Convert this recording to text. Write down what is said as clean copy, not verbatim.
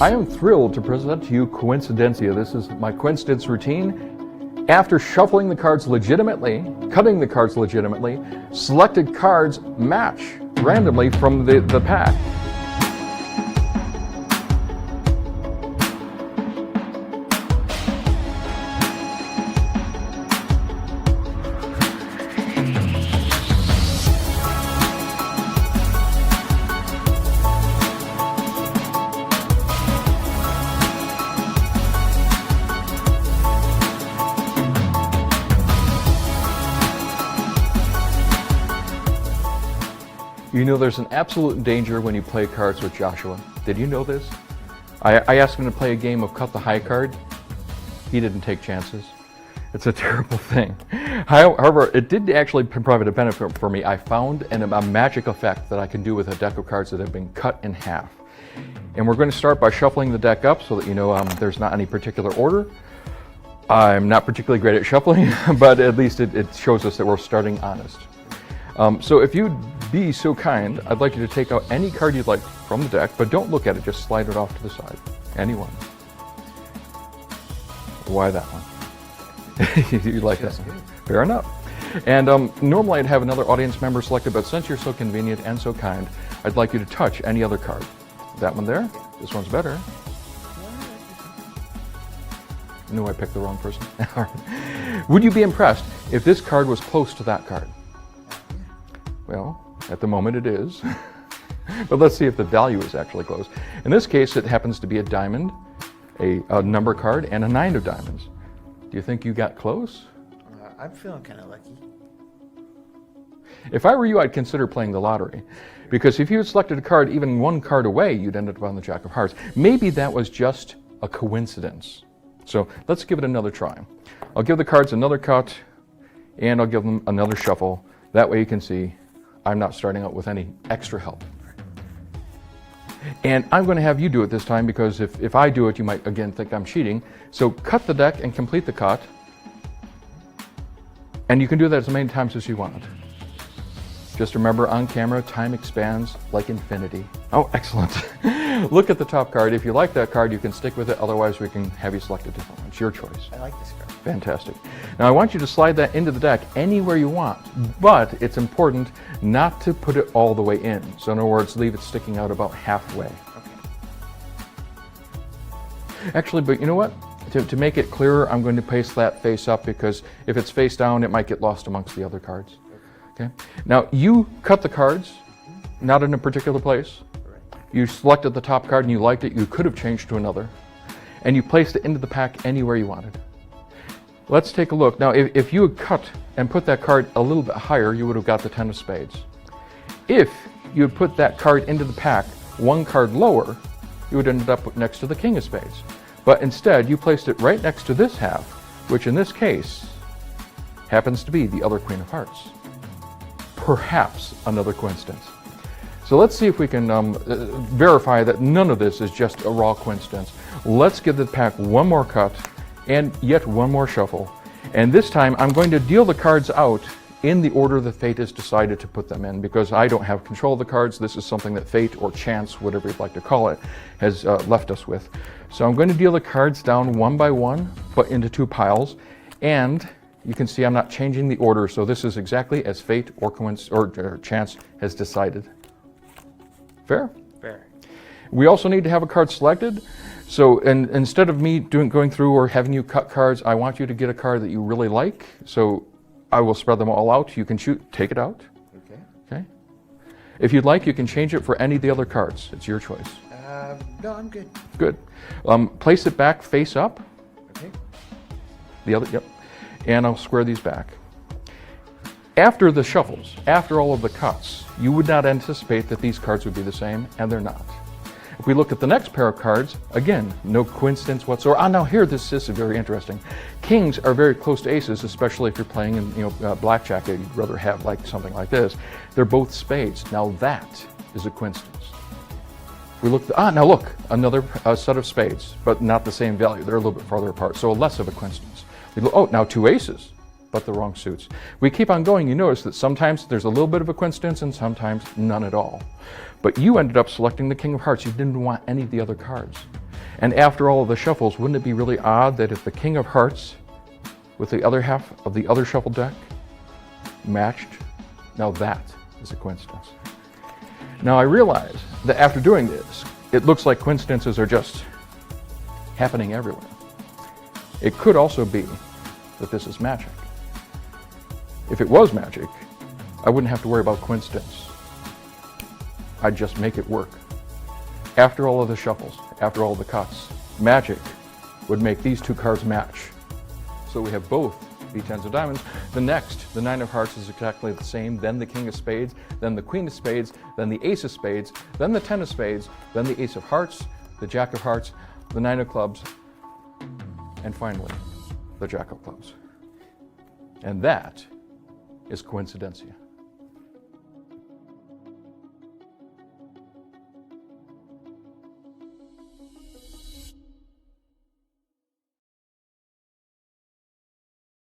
I am thrilled to present to you Coincidencia. This is my coincidence routine. After shuffling the cards legitimately, cutting the cards legitimately, selected cards match randomly from the pack. You know there's an absolute danger when you play cards with Joshua. Did you know this? I asked him to play a game of cut the high card. He didn't take chances. It's a terrible thing. However, it did actually provide a benefit for me. I found a magic effect that I can do with a deck of cards that have been cut in half. And we're going to start by shuffling the deck up so that you know there's not any particular order. I'm not particularly great at shuffling, but at least it shows us that we're starting honest. So if you'd be so kind, I'd like you to take out any card you'd like from the deck, but don't look at it, just slide it off to the side. Any one. Why that one? You like that one? Fair enough. And normally I'd have another audience member selected, but since you're so convenient and so kind, I'd like you to touch any other card. That one there? This one's better. No, I picked the wrong person. All right. Would you be impressed if this card was close to that card? Well, at the moment it is, but let's see if the value is actually close. In this case, it happens to be a diamond, a number card, and a 9 of diamonds. Do you think you got close? I'm feeling kind of lucky. If I were you, I'd consider playing the lottery, because if you had selected a card even one card away, you'd end up on the Jack of Hearts. Maybe that was just a coincidence. So let's give it another try. I'll give the cards another cut, and I'll give them another shuffle. That way you can see I'm not starting out with any extra help. And I'm going to have you do it this time because if I do it, you might again think I'm cheating. So cut the deck and complete the cut. And you can do that as many times as you want. Just remember, on camera, time expands like infinity. Oh, excellent. Look at the top card. If you like that card, you can stick with it. Otherwise, we can have you select a different one. It's your choice. I like this card. Fantastic. Now I want you to slide that into the deck anywhere you want, but it's important not to put it all the way in. So in other words, leave it sticking out about halfway. Okay. Actually, but you know what? To make it clearer, I'm going to paste that face up because if it's face down, it might get lost amongst the other cards. Okay. Now you cut the cards, not in a particular place. You selected the top card and you liked it. You could have changed to another, and you placed it into the pack anywhere you wanted. Let's take a look. Now, if you had cut and put that card a little bit higher, you would have got the 10 of spades. If you had put that card into the pack one card lower, you would end up next to the king of spades. But instead, you placed it right next to this half, which in this case happens to be the other queen of hearts. Perhaps another coincidence. So let's see if we can verify that none of this is just a raw coincidence. Let's give the pack one more cut and yet one more shuffle. And this time I'm going to deal the cards out in the order that fate has decided to put them in, because I don't have control of the cards. This is something that fate or chance, whatever you'd like to call it, has left us with. So I'm going to deal the cards down one by one, but into two piles. And you can see I'm not changing the order, so this is exactly as fate or chance has decided. Fair? Fair. We also need to have a card selected. So instead of me going through or having you cut cards, I want you to get a card that you really like. So I will spread them all out. You can take it out. Okay. Okay. If you'd like, you can change it for any of the other cards. It's your choice. No, I'm good. Good. Place it back face up. Okay. The other, yep. And I'll square these back. After the shuffles, after all of the cuts, you would not anticipate that these cards would be the same, and they're not. If we look at the next pair of cards, again, no coincidence whatsoever. Now here, this is very interesting. Kings are very close to aces, especially if you're playing in blackjack. You'd rather have like something like this. They're both spades. Now that is a coincidence. We look. Now look, another set of spades, but not the same value. They're a little bit farther apart, so less of a coincidence. We look. Oh, now two aces, but the wrong suits. We keep on going. You notice that sometimes there's a little bit of a coincidence, and sometimes none at all. But you ended up selecting the King of Hearts. You didn't want any of the other cards. And after all of the shuffles, wouldn't it be really odd that if the King of Hearts with the other half of the other shuffle deck matched? Now that is a coincidence. Now I realize that after doing this, it looks like coincidences are just happening everywhere. It could also be that this is magic. If it was magic, I wouldn't have to worry about coincidence. I'd just make it work. After all of the shuffles, after all the cuts, magic would make these two cards match. So we have both B10s of diamonds. The next, the 9 of hearts, is exactly the same, then the King of spades, then the Queen of spades, then the Ace of spades, then the 10 of spades, then the Ace of hearts, the Jack of hearts, the 9 of clubs, and finally, the Jack of clubs. And that is Coincidencia.